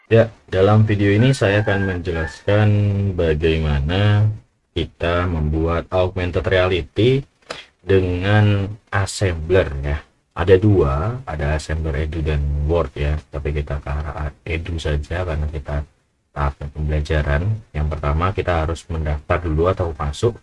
Ya, dalam video ini saya akan menjelaskan bagaimana kita membuat augmented reality dengan assembler ya. Ada dua, ada assembler edu dan word ya, tapi kita ke arah edu saja karena kita tahap pembelajaran. Yang pertama kita harus mendaftar dulu atau masuk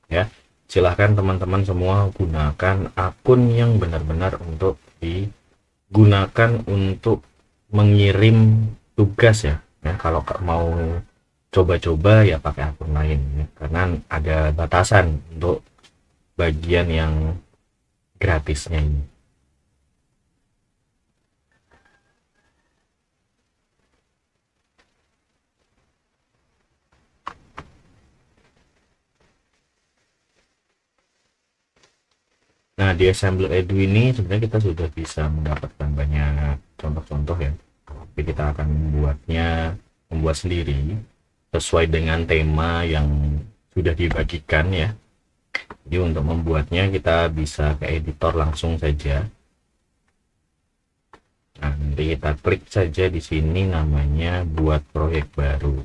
ya. Silahkan teman-teman semua gunakan akun yang benar-benar untuk digunakan untuk mengirim tugas ya. Ya, kalau mau coba-coba ya pakai akun lain ya. Karena ada batasan untuk bagian yang gratisnya ini. Nah, di Assembler Edu ini sebenarnya kita sudah bisa mendapatkan banyak contoh-contoh ya. Tapi kita akan membuat sendiri sesuai dengan tema yang sudah dibagikan ya. Jadi untuk membuatnya kita bisa ke editor langsung saja. Nah, nanti kita klik saja di sini namanya buat proyek baru.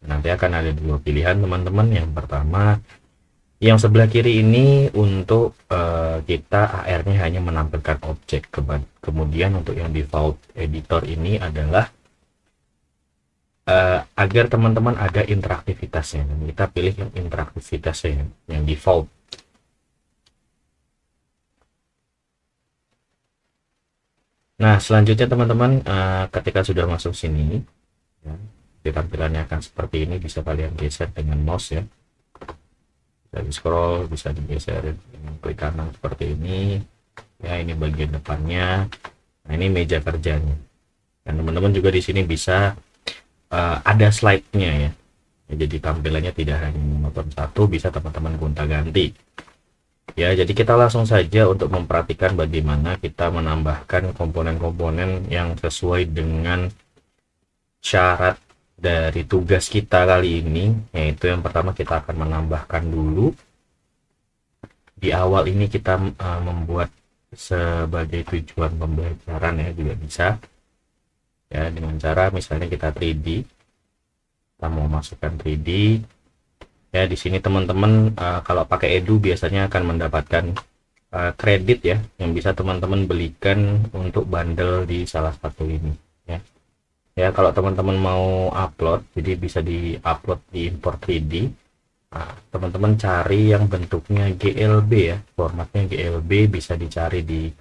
Nanti akan ada dua pilihan teman-teman. Yang pertama, yang sebelah kiri ini untuk kita AR-nya hanya menampilkan objek. Kemudian untuk yang default editor ini adalah agar teman-teman ada interaktivitasnya. Dan kita pilih yang interaktivitasnya, yang default. Nah, selanjutnya teman-teman, ketika sudah masuk sini, ya, tampilannya akan seperti ini. Bisa kalian geser dengan mouse ya. Bisa di scroll, bisa digeser dengan klik kanan seperti ini. Ya, ini bagian depannya. Nah, ini meja kerjanya. Dan teman-teman juga di sini bisa ada slide-nya ya. Ya. Jadi tampilannya tidak hanya monoton satu, bisa teman-teman gonta-ganti. Ya, jadi kita langsung saja untuk memperhatikan bagaimana kita menambahkan komponen-komponen yang sesuai dengan syarat dari tugas kita kali ini, yaitu yang pertama kita akan menambahkan dulu. Di awal ini kita membuat sebagai tujuan pembelajaran ya, juga bisa ya, dengan cara misalnya kita 3D, kita mau masukkan 3D ya. Di sini teman-teman kalau pakai edu biasanya akan mendapatkan kredit ya, yang bisa teman-teman belikan untuk bundle di salah satu ini ya. Ya, kalau teman-teman mau upload, jadi bisa di upload di import 3D. Nah, teman-teman cari yang bentuknya GLB ya, formatnya GLB, bisa dicari di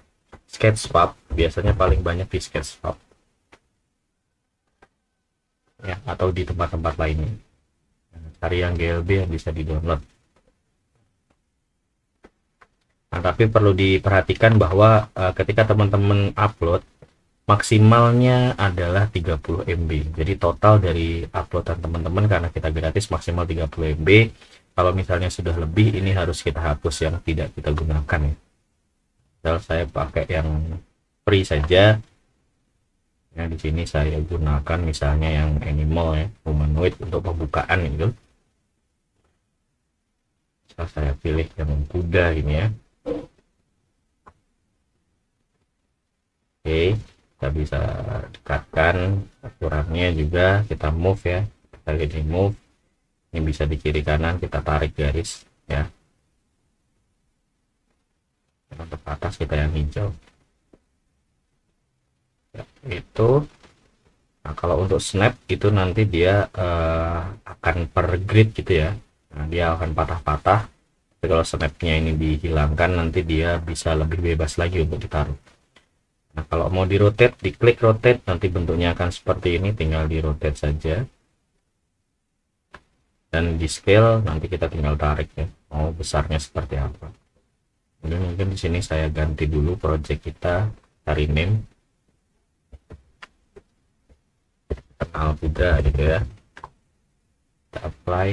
Sketchfab, biasanya paling banyak di Sketchfab ya, atau di tempat-tempat lainnya. Cari yang GLB yang bisa di download. Nah, tapi perlu diperhatikan bahwa ketika teman-teman upload, maksimalnya adalah 30 MB. Jadi total dari uploadan teman-teman, karena kita gratis, maksimal 30 MB. Kalau misalnya sudah lebih, ini harus kita hapus yang tidak kita gunakan ya. Misal saya pakai yang free saja. Ya, di sini saya gunakan misalnya yang animal ya, humanoid untuk pembukaan itu. Misal saya pilih yang kuda ini ya. Oke, kita bisa dekatkan ukurannya juga, kita move ya. Kita gini move. Ini bisa di kiri kanan, kita tarik garis ya. Untuk atas kita yang hijau. Ya, itu. Nah, kalau untuk snap itu nanti dia akan per grid gitu ya. Nah, dia akan patah-patah. Tapi kalau snapnya ini dihilangkan, nanti dia bisa lebih bebas lagi untuk ditaruh. Nah, kalau mau di rotate, diklik rotate, nanti bentuknya akan seperti ini, tinggal di rotate saja. Dan di scale nanti kita tinggal tarik ya, mau besarnya seperti apa. Jadi mungkin di sini saya ganti dulu project kita, cari name, kenal kuda gitu ya. Kita apply.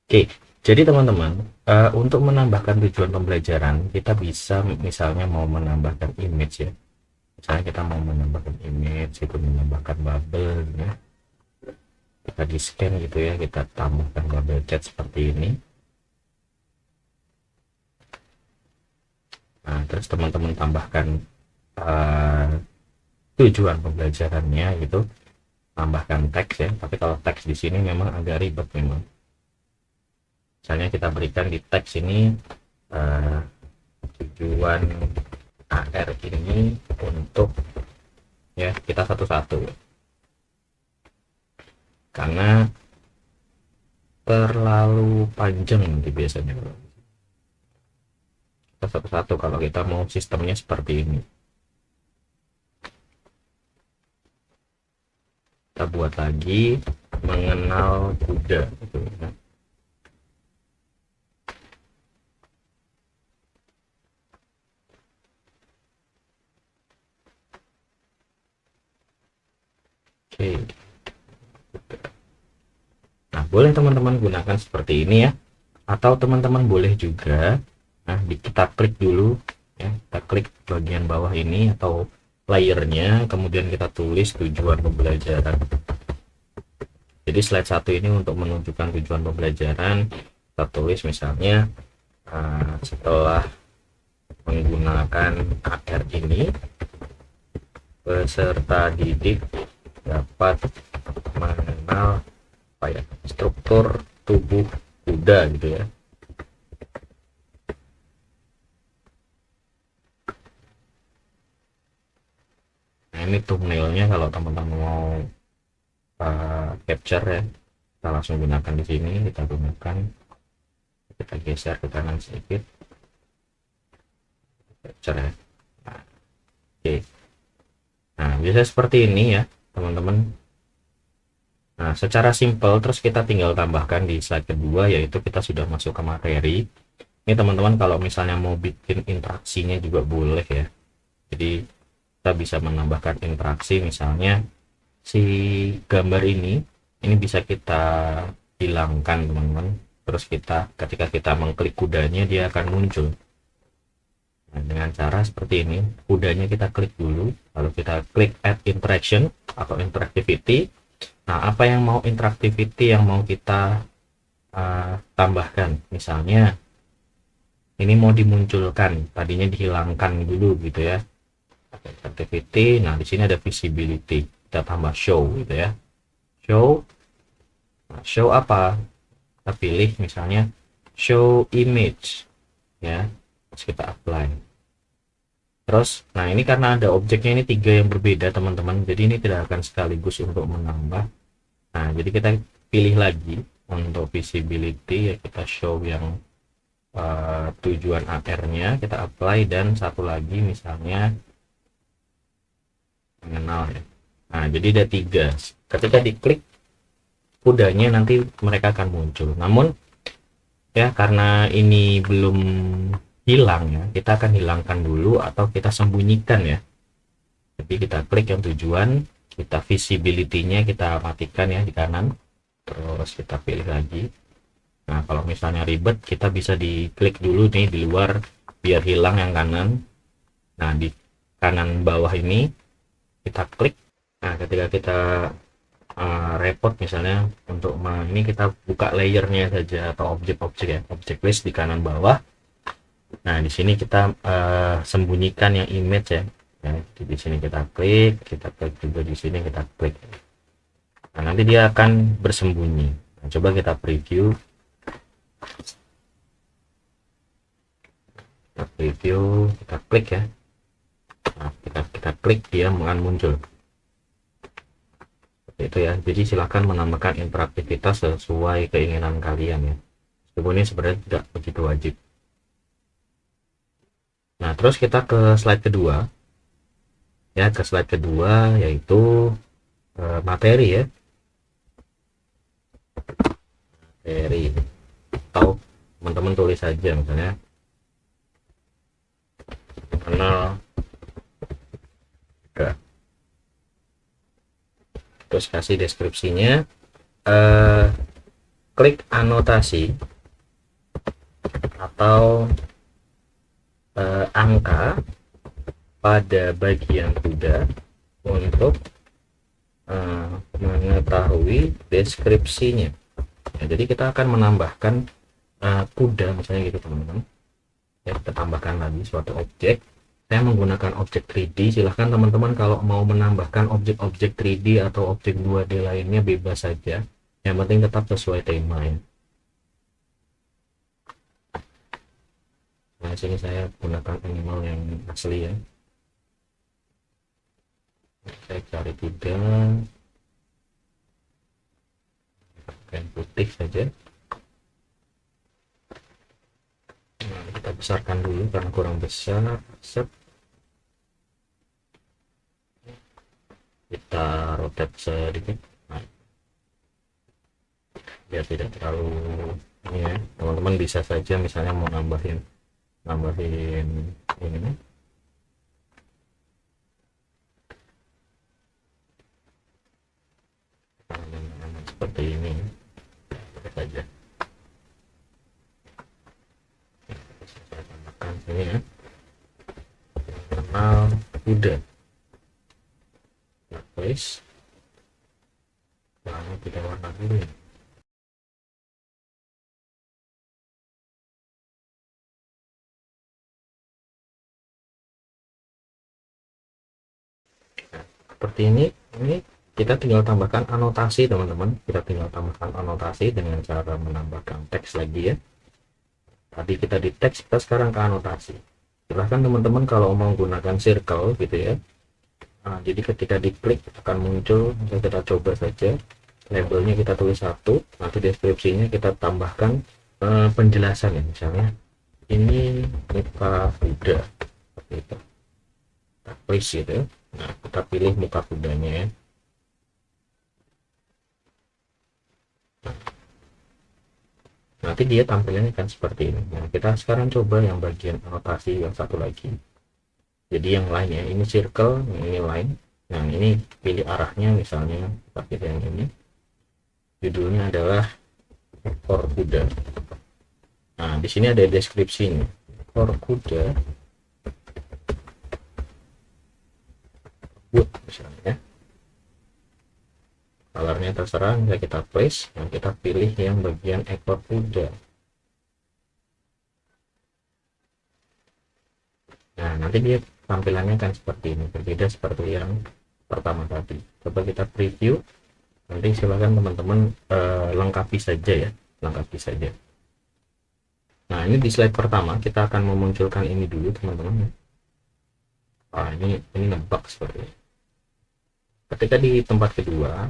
Oke, jadi teman-teman, untuk menambahkan tujuan pembelajaran, kita bisa misalnya mau menambahkan image ya. Misalnya kita mau menambahkan image, itu menambahkan bubble ya. Kita di scan gitu ya, kita tambahkan bubble chat seperti ini. Nah, terus teman-teman tambahkan uh, tujuan pembelajarannya gitu, tambahkan teks ya. Tapi kalau teks di sini memang agak ribet memang. Misalnya kita berikan di teks ini tujuan AR ini untuk, ya kita satu-satu karena terlalu panjang nanti biasanya kita satu-satu kalau kita mau sistemnya seperti ini. Kita buat lagi mengenal kuda gitu ya. Oke. Nah, boleh teman-teman gunakan seperti ini ya. Atau teman-teman boleh juga, nah kita klik dulu ya, kita klik bagian bawah ini atau layernya, kemudian kita tulis tujuan pembelajaran. Jadi slide 1 ini untuk menunjukkan tujuan pembelajaran, kita tulis misalnya setelah menggunakan AR ini peserta didik dapat mengenal apa ya, struktur tubuh kuda gitu ya. Nah, ini thumbnailnya kalau teman-teman mau capture ya, kita langsung gunakan di sini, kita gunakan, kita geser ke kanan sedikit, capture ya. Nah, oke. Nah, bisa seperti ini ya teman-teman. Nah, secara simpel terus kita tinggal tambahkan di slide kedua, yaitu kita sudah masuk ke materi. Ini teman-teman kalau misalnya mau bikin interaksinya juga boleh ya. Jadi kita bisa menambahkan interaksi, misalnya si gambar ini bisa kita hilangkan teman-teman. Terus ketika kita mengklik kudanya dia akan muncul. Nah, dengan cara seperti ini, kudanya kita klik dulu, lalu kita klik add interaction atau interactivity. Nah, apa yang mau interactivity yang mau kita tambahkan, misalnya ini mau dimunculkan, tadinya dihilangkan dulu gitu ya. Interactivity, nah di sini ada visibility, kita tambah show gitu ya. Show, nah, show apa? Kita pilih misalnya show image ya, terus kita apply. Terus, nah ini karena ada objeknya ini 3 yang berbeda teman-teman, jadi ini tidak akan sekaligus untuk menambah. Nah, jadi kita pilih lagi untuk visibility ya, kita show yang tujuan AR-nya, kita apply, dan satu lagi misalnya mengenal ya. Nah, jadi ada 3. Ketika diklik kudanya nanti mereka akan muncul. Namun ya karena ini belum hilang ya, kita akan hilangkan dulu atau kita sembunyikan ya. Jadi kita klik yang tujuan, kita visibility-nya kita matikan ya di kanan, terus kita pilih lagi. Nah, kalau misalnya ribet kita bisa diklik dulu nih di luar biar hilang yang kanan. Nah, di kanan bawah ini kita klik. Nah, ketika kita repot misalnya untuk ini, kita buka layernya saja atau objek-objek ya, objek list di kanan bawah. Nah, di sini kita sembunyikan yang image ya. Nah, di sini kita klik juga di sini kita klik. Nah, nanti dia akan bersembunyi. Nah, coba kita preview. Kita preview, kita klik ya. Nah, kita klik, dia akan muncul. Seperti itu ya. Jadi silakan menambahkan interaktivitas sesuai keinginan kalian ya. Meskipun ini sebenarnya tidak begitu wajib. Nah, terus kita ke slide kedua. Ya, ke slide kedua yaitu materi ya. Materi. Atau teman-teman tulis saja misalnya kenal udah. Terus kasih deskripsinya, klik anotasi atau angka pada bagian kuda untuk mengetahui deskripsinya. Nah, jadi kita akan menambahkan kuda misalnya gitu teman-teman. Ya, kita tambahkan lagi suatu objek. Saya menggunakan objek 3D. Silahkan teman-teman kalau mau menambahkan objek-objek 3D atau objek 2D lainnya bebas saja, yang penting tetap sesuai tema ya. Nah, sini saya gunakan animal yang asli ya. Saya cari kuda, kain putih saja. Nah, kita besarkan dulu karena kurang besar. Set. Kita rotate sedikit. Nah, biar tidak terlalu ini ya. Teman-teman bisa saja misalnya mau nambahin ini seperti ini saja. Saya tambahkan sini ya, kenal kuda, place warna tidak warna biru. Seperti ini kita tinggal tambahkan anotasi teman-teman, kita tinggal tambahkan anotasi dengan cara menambahkan teks lagi ya. Tadi kita di teks, kita sekarang ke anotasi. Silahkan teman-teman kalau mau menggunakan circle gitu ya. Nah, jadi ketika diklik akan muncul, kita coba saja labelnya, kita tulis 1, nanti deskripsinya kita tambahkan penjelasan ya, misalnya ini muka kuda seperti itu, kita tulis gitu. Nah, kita pilih muka kudanya ya. Nanti dia tampilannya kan seperti ini. Nah, kita sekarang coba yang bagian anotasi yang satu lagi. Jadi yang lain ya, ini circle, ini line. Nah, ini pilih arahnya, misalnya kita pilih yang ini. Judulnya adalah ekor kuda. Nah, di sini ada deskripsinya. Ekor kuda wood misalnya. Colornya terserah, bisa kita place, yang kita pilih yang bagian ekor kuda. Nah, nanti dia tampilannya kan seperti ini, berbeda seperti yang pertama tadi. Coba kita preview, nanti silakan teman-teman lengkapi saja ya, lengkapi saja. Nah, ini di slide pertama kita akan memunculkan ini dulu teman-teman. Nah, ini nebak seperti ini. Ketika di tempat kedua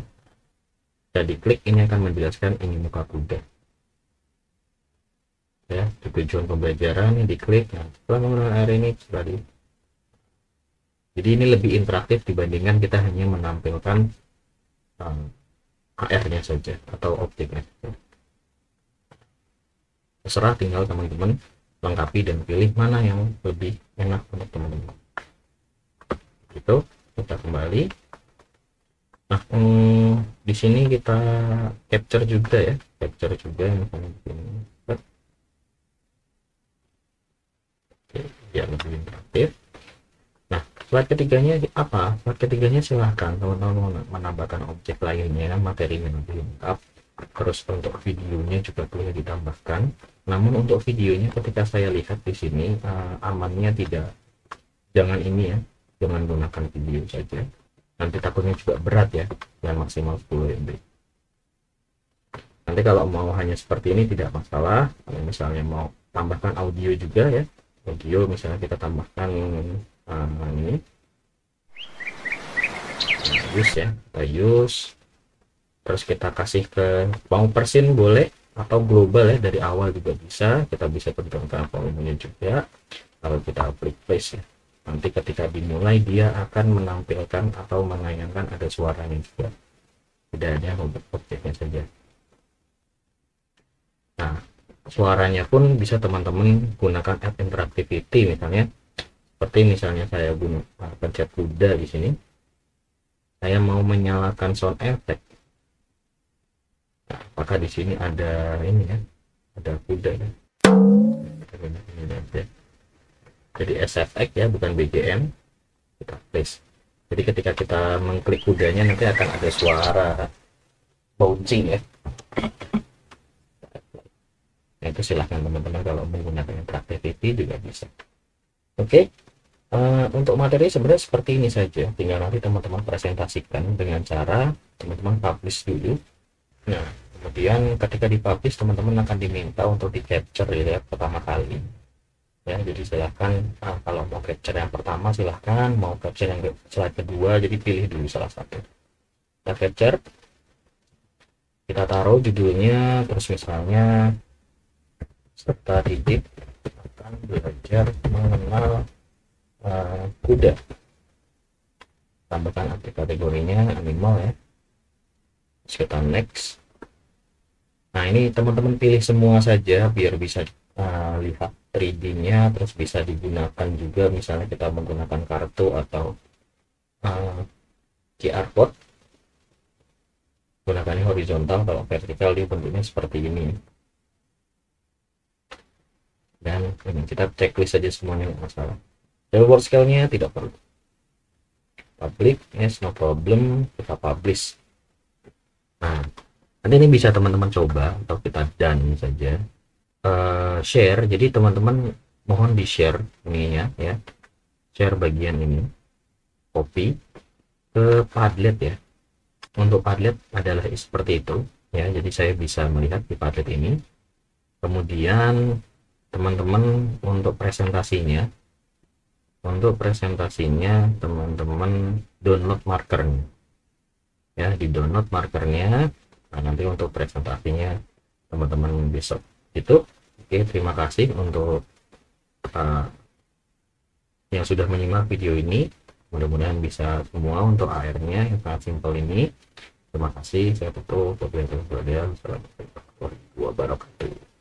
kita diklik, ini akan menjelaskan ini muka kuda ya, tujuan pembelajaran ini diklik. Nah, setelah menggunakan area ini tadi, jadi ini lebih interaktif dibandingkan kita hanya menampilkan AR-nya saja atau objeknya. Terserah, tinggal teman-teman lengkapi dan pilih mana yang lebih enak untuk teman-teman. Gitu, kita kembali. Nah, di sini kita capture juga ya, capture juga yang ini. Oke, biar lebih interaktif. Nah, slide ketiganya apa? Slide ketiganya silahkan teman-teman menambahkan objek lainnya, materinya lebih lengkap. Terus untuk videonya juga boleh ditambahkan. Namun untuk videonya ketika saya lihat di sini amannya tidak, jangan ini ya, jangan gunakan video saja. Nanti takutnya juga berat ya, dan maksimal 10 MB. Nanti kalau mau hanya seperti ini tidak masalah. Kalau misalnya mau tambahkan audio juga ya, audio misalnya kita tambahkan ini use ya, kita use, terus kita kasih ke mau persin boleh atau global ya, dari awal juga bisa, kita bisa tentukan volumenya juga. Kalau kita klik place ya, nanti ketika dimulai dia akan menampilkan atau menayangkan ada suaranya juga, tidak hanya untuk objeknya saja. Nah, suaranya pun bisa teman-teman gunakan add interactivity, misalnya seperti misalnya saya gunakan pencet kuda di sini, saya mau menyalakan sound effect. Nah, apakah di sini ada ini ya, ada kuda ya, jadi SFX ya, bukan BGM. Kita place, jadi ketika kita mengklik kudanya nanti akan ada suara bouncing ya. Nah, itu silahkan teman-teman, kalau menggunakan interactivity juga bisa. Oke. Untuk materi sebenarnya seperti ini saja, tinggal nanti teman-teman presentasikan dengan cara teman-teman publish dulu. Nah, kemudian ketika dipublish teman-teman akan diminta untuk di capture ya pertama kali ya. Jadi silahkan, kalau mau capture yang pertama silahkan, mau capture yang slide kedua, jadi pilih dulu salah satu. Kita capture, kita taruh judulnya, terus misalnya serta didik akan belajar mengenal kuda, tambahkan arti kategorinya animal ya. Terus kita next. Nah, ini teman-teman pilih semua saja biar bisa lihat 3D-nya, terus bisa digunakan juga misalnya kita menggunakan kartu atau QR code. Gunakannya horizontal, kalau vertikal dia bentuknya seperti ini. Dan ini kita checklist saja semuanya, nggak masalah. Word scale-nya tidak perlu. Public, yes, no problem, kita publish. Nah, nanti ini bisa teman-teman coba atau kita done saja. Share, jadi teman-teman mohon di share ini ya, share bagian ini, copy ke Padlet ya. Untuk Padlet adalah seperti itu ya, jadi saya bisa melihat di Padlet ini. Kemudian teman-teman untuk presentasinya teman-teman download markernya ya, di download markernya. Nah, nanti untuk presentasinya teman-teman besok itu. Oke, terima kasih untuk yang sudah menyimak video ini, mudah-mudahan bisa semua untuk AR-nya yang sangat simpel ini. Terima kasih, saya tutup. Wabillahi taufiq wal hidayah. Assalamualaikum warahmatullahi wabarakatuh.